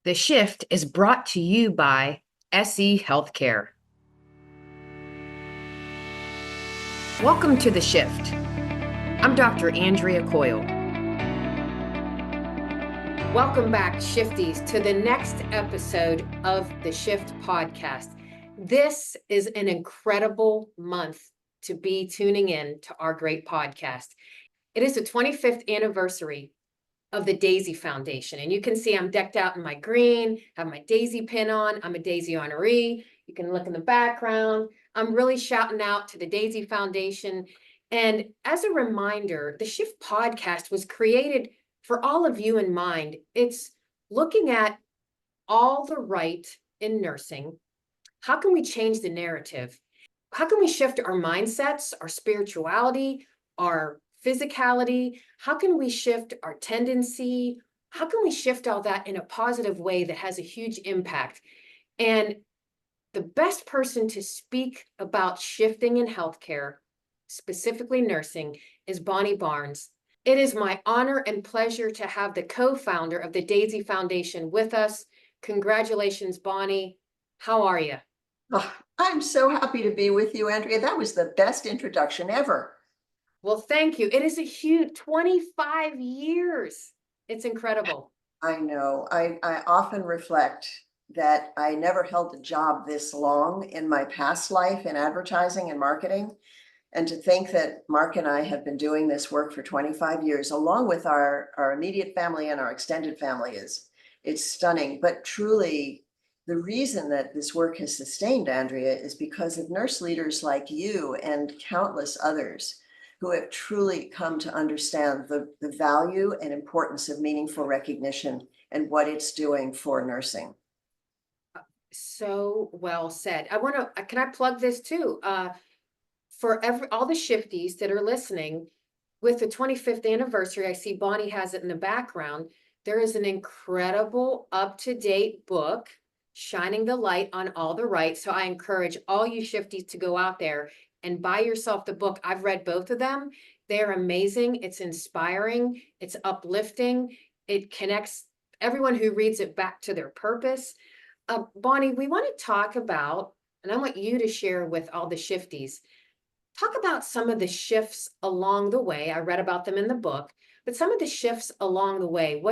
The Shift is brought to you by SE Healthcare. Welcome to The Shift. I'm Dr. Andrea Coyle. Welcome back, Shifties, to the next episode of the Shift podcast. This is an incredible month to be tuning in to our great podcast. It is the 25th anniversary of the Daisy Foundation. And you can see I'm decked out in my green, have my Daisy pin on. I'm a Daisy honoree. You can look in the background. I'm really shouting out to the Daisy Foundation. And as a reminder, the Shift podcast was created for all of you in mind. It's looking at all the right in nursing. How can we change the narrative? How can we shift our mindsets, our spirituality, our physicality? How can we shift our tendency? How can we shift all that in a positive way that has a huge impact? And the best person to speak about shifting in healthcare, specifically nursing, is Bonnie Barnes. It is my honor and pleasure to have the co-founder of the Daisy Foundation with us. Congratulations, Bonnie. How are you? Oh, I'm so happy to be with you, Andrea. That was the best introduction ever. Well, thank you. It is a huge 25 years. It's incredible. I know. I often reflect that I never held a job this long in my past life in advertising and marketing. And to think that Mark and I have been doing this work for 25 years, along with our immediate family and our extended family, it's stunning. But truly, the reason that this work has sustained, Andrea, is because of nurse leaders like you and countless others who have truly come to understand the value and importance of meaningful recognition and what it's doing for nursing. So well said. Can I plug this too? For all the shifties that are listening, with the 25th anniversary, I see Bonnie has it in the background. There is an incredible up-to-date book shining the light on all the right. So I encourage all you shifties to go out there and buy yourself the book. I've read both of them. They're amazing. It's inspiring. It's uplifting. It connects everyone who reads it back to their purpose. Bonnie, we want to talk about, and I want you to share with all the shifties, talk about some of the shifts along the way. I read about them in the book, but some of the shifts along the way.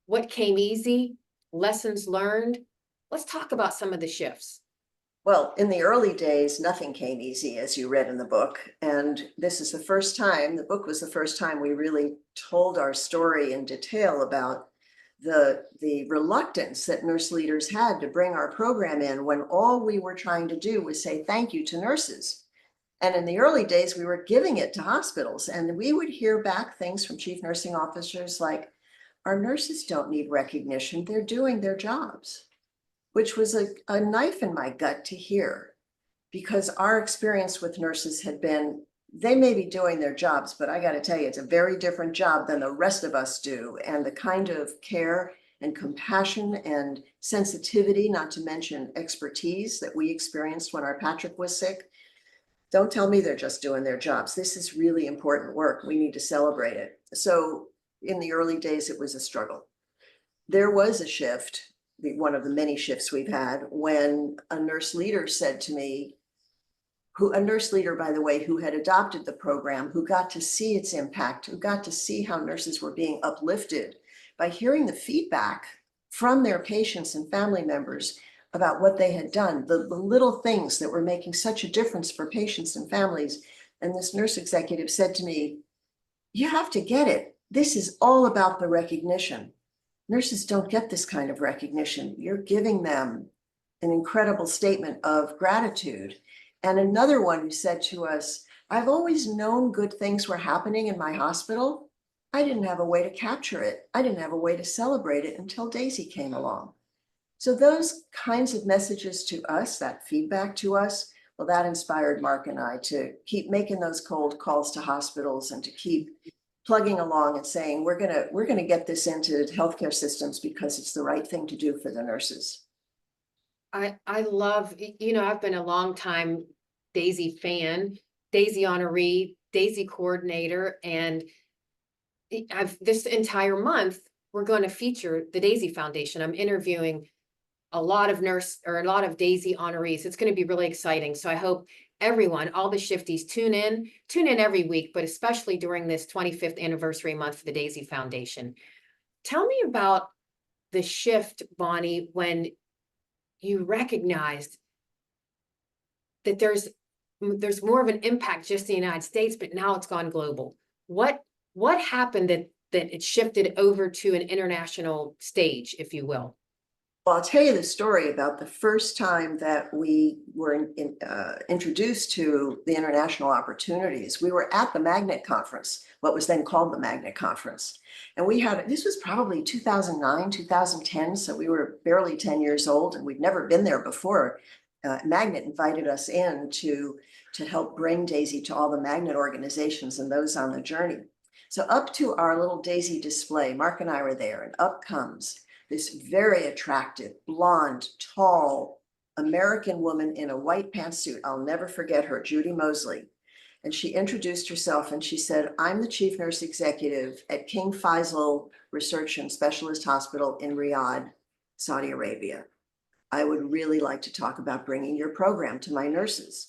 What came easy? Lessons learned? Let's talk about some of the shifts. Well, in the early days, nothing came easy, as you read in the book. And this is the first time, the book was the first time we really told our story in detail about the reluctance that nurse leaders had to bring our program in when all we were trying to do was say thank you to nurses. And in the early days, we were giving it to hospitals, and we would hear back things from chief nursing officers like, our nurses don't need recognition, they're doing their jobs, which was a knife in my gut to hear, because our experience with nurses had been, they may be doing their jobs, but I got to tell you, it's a very different job than the rest of us do. And the kind of care and compassion and sensitivity, not to mention expertise, that we experienced when our Patrick was sick, don't tell me they're just doing their jobs. This is really important work. We need to celebrate it. So in the early days, it was a struggle. There was a shift, one of the many shifts we've had, when a nurse leader said to me, a nurse leader, by the way, who had adopted the program, who got to see its impact, who got to see how nurses were being uplifted by hearing the feedback from their patients and family members about what they had done, the little things that were making such a difference for patients and families. And this nurse executive said to me, you have to get it. This is all about the recognition. Nurses don't get this kind of recognition. You're giving them an incredible statement of gratitude. And another one who said to us, I've always known good things were happening in my hospital. I didn't have a way to capture it. I didn't have a way to celebrate it until Daisy came along. So those kinds of messages to us, that feedback to us, well, that inspired Mark and I to keep making those cold calls to hospitals and to keep plugging along and saying, we're gonna get this into healthcare systems because it's the right thing to do for the nurses. I love, I've been a long time Daisy fan, Daisy honoree, Daisy coordinator, and I've this entire month we're going to feature the Daisy Foundation. I'm interviewing a lot of a lot of Daisy honorees. It's going to be really exciting. So I hope everyone, all the Shifties, tune in every week, but especially during this 25th anniversary month for the Daisy Foundation. Tell me about the shift, Bonnie, when you recognized that there's more of an impact just in the United States, but now it's gone global. What happened that it shifted over to an international stage, if you will? Well, I'll tell you the story about the first time that we were introduced to the international opportunities. We were at the Magnet Conference, what was then called the Magnet Conference. And this was probably 2009, 2010, so we were barely 10 years old, and we'd never been there before. Magnet invited us in to help bring Daisy to all the Magnet organizations and those on the journey. So up to our little Daisy display, Mark and I were there, and up comes this very attractive, blonde, tall American woman in a white pantsuit. I'll never forget her, Judy Mosley. And she introduced herself and she said, "I'm the chief nurse executive at King Faisal Research and Specialist Hospital in Riyadh, Saudi Arabia. I would really like to talk about bringing your program to my nurses."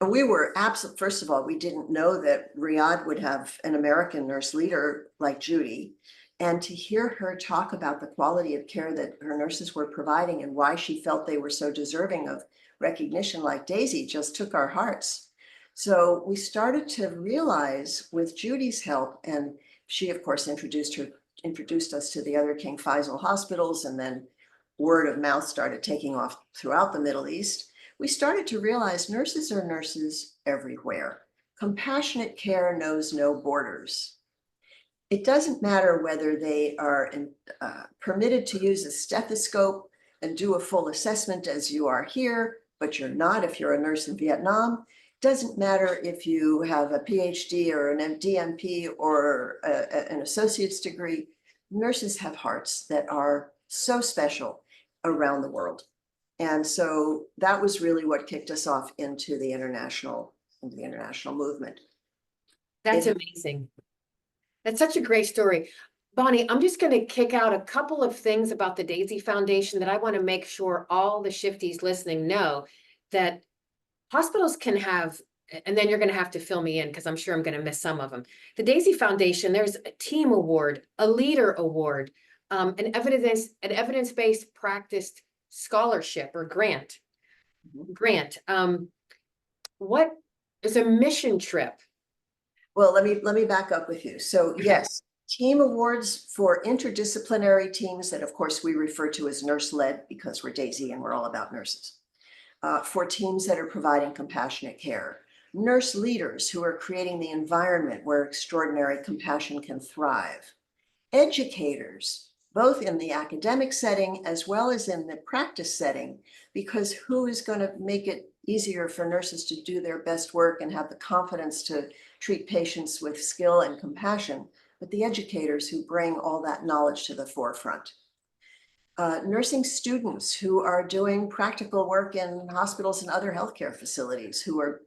And we were absolute. First of all, we didn't know that Riyadh would have an American nurse leader like Judy. And to hear her talk about the quality of care that her nurses were providing and why she felt they were so deserving of recognition like Daisy just took our hearts. So we started to realize with Judy's help, and she of course introduced us to the other King Faisal hospitals, and then word of mouth started taking off throughout the Middle East. We started to realize nurses are nurses everywhere. Compassionate care knows no borders. It doesn't matter whether they are permitted to use a stethoscope and do a full assessment as you are here, but you're not if you're a nurse in Vietnam. It doesn't matter if you have a PhD or an DMP or an associate's degree. Nurses have hearts that are so special around the world. And so that was really what kicked us off into the international movement. That's amazing. That's such a great story. Bonnie, I'm just going to kick out a couple of things about the Daisy Foundation that I want to make sure all the Shifties listening know, that hospitals can have, and then you're going to have to fill me in because I'm sure I'm going to miss some of them. The Daisy Foundation, there's a team award, a leader award, an evidence-based practice scholarship or grant. What is a mission trip? Well, let me back up with you. So yes, team awards for interdisciplinary teams that of course we refer to as nurse-led because we're Daisy and we're all about nurses. For teams that are providing compassionate care. Nurse leaders who are creating the environment where extraordinary compassion can thrive. Educators, both in the academic setting as well as in the practice setting, because who is going to make it easier for nurses to do their best work and have the confidence to treat patients with skill and compassion, but the educators who bring all that knowledge to the forefront. Nursing students who are doing practical work in hospitals and other healthcare facilities who are,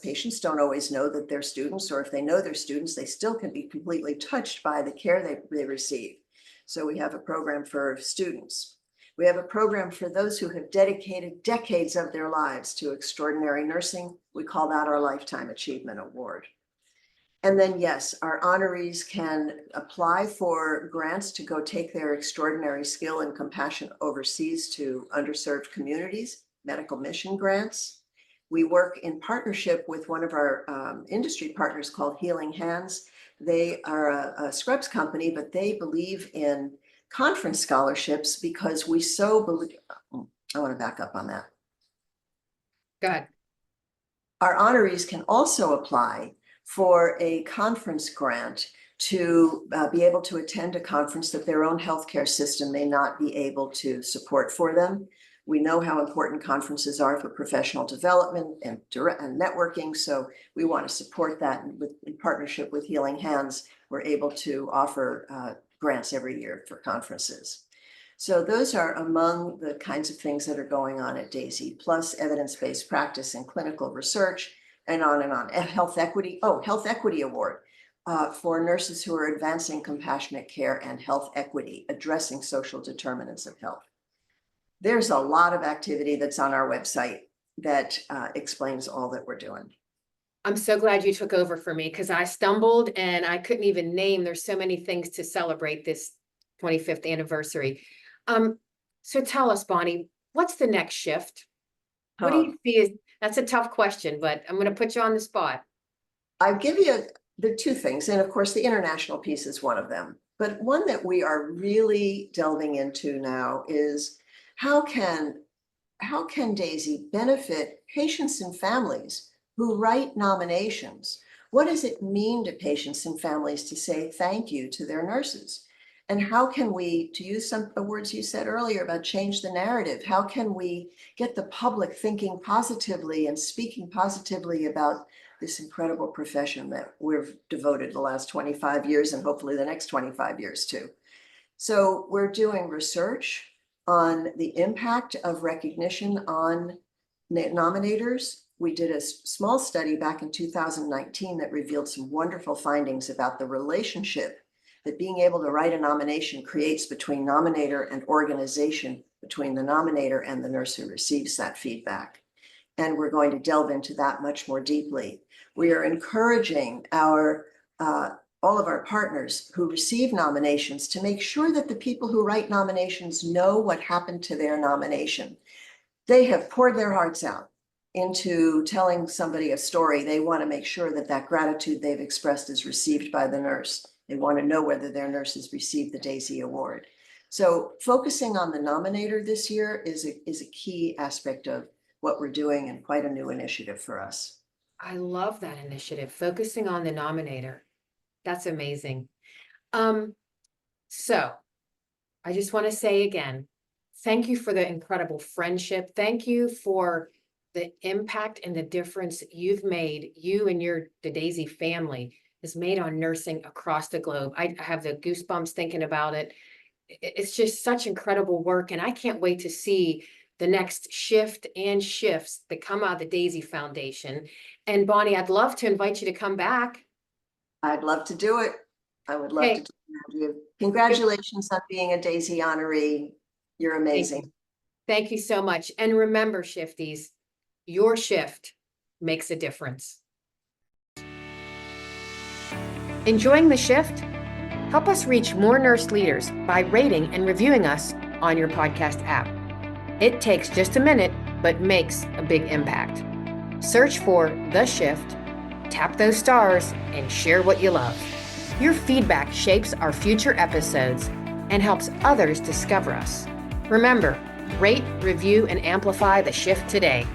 patients don't always know that they're students, or if they know they're students, they still can be completely touched by the care they receive. So we have a program for students. We have a program for those who have dedicated decades of their lives to extraordinary nursing. We call that our Lifetime Achievement Award. And then, yes, our honorees can apply for grants to go take their extraordinary skill and compassion overseas to underserved communities, medical mission grants. We work in partnership with one of our industry partners called Healing Hands. They are a scrubs company, but they believe in conference scholarships because we so believe. I want to back up on that. Go ahead. Our honorees can also apply for a conference grant to be able to attend a conference that their own healthcare system may not be able to support for them. We know how important conferences are for professional development and networking, so we want to support that. And in partnership with Healing Hands, we're able to offer grants every year for conferences. So those are among the kinds of things that are going on at Daisy, plus evidence-based practice and clinical research, and on and on. Health Equity Award. for nurses who are advancing compassionate care and health equity, addressing social determinants of health. There's a lot of activity that's on our website that explains all that we're doing. I'm so glad you took over for me because I stumbled and I couldn't even name. There's so many things to celebrate this 25th anniversary. So tell us, Bonnie, what's the next shift? What do you see? That's a tough question, but I'm going to put you on the spot. I'll give you, there are two things, and of course the international piece is one of them. But one that we are really delving into now is how can Daisy benefit patients and families who write nominations? What does it mean to patients and families to say thank you to their nurses? And how can we, to use some of the words you said earlier about change the narrative, how can we get the public thinking positively and speaking positively about this incredible profession that we've devoted the last 25 years and hopefully the next 25 years to? So we're doing research on the impact of recognition on nominators. We did a small study back in 2019 that revealed some wonderful findings about the relationship that being able to write a nomination creates between nominator and organization, between the nominator and the nurse who receives that feedback. And we're going to delve into that much more deeply. We are encouraging our all of our partners who receive nominations to make sure that the people who write nominations know what happened to their nomination. They have poured their hearts out into telling somebody a story. They want to make sure that that gratitude they've expressed is received by the nurse. They want to know whether their nurse has received the Daisy Award. So focusing on the nominator this year is a key aspect of what we're doing and quite a new initiative for us. I love that initiative, focusing on the nominator. That's amazing. So I just want to say again, thank you for the incredible friendship. Thank you for the impact and the difference you've made, you and the Daisy family has made on nursing across the globe. I have the goosebumps thinking about it. It's just such incredible work. And I can't wait to see the next shift and shifts that come out of the Daisy Foundation. And Bonnie, I'd love to invite you to come back. I'd love to do it. I would love to do it, Andrea. Congratulations on being a Daisy honoree. You're amazing. Thank you so much. And remember, shifties, your shift makes a difference. Enjoying the shift? Help us reach more nurse leaders by rating and reviewing us on your podcast app. It takes just a minute, but makes a big impact. Search for The Shift, tap those stars, and share what you love. Your feedback shapes our future episodes and helps others discover us. Remember, rate, review, and amplify The Shift today.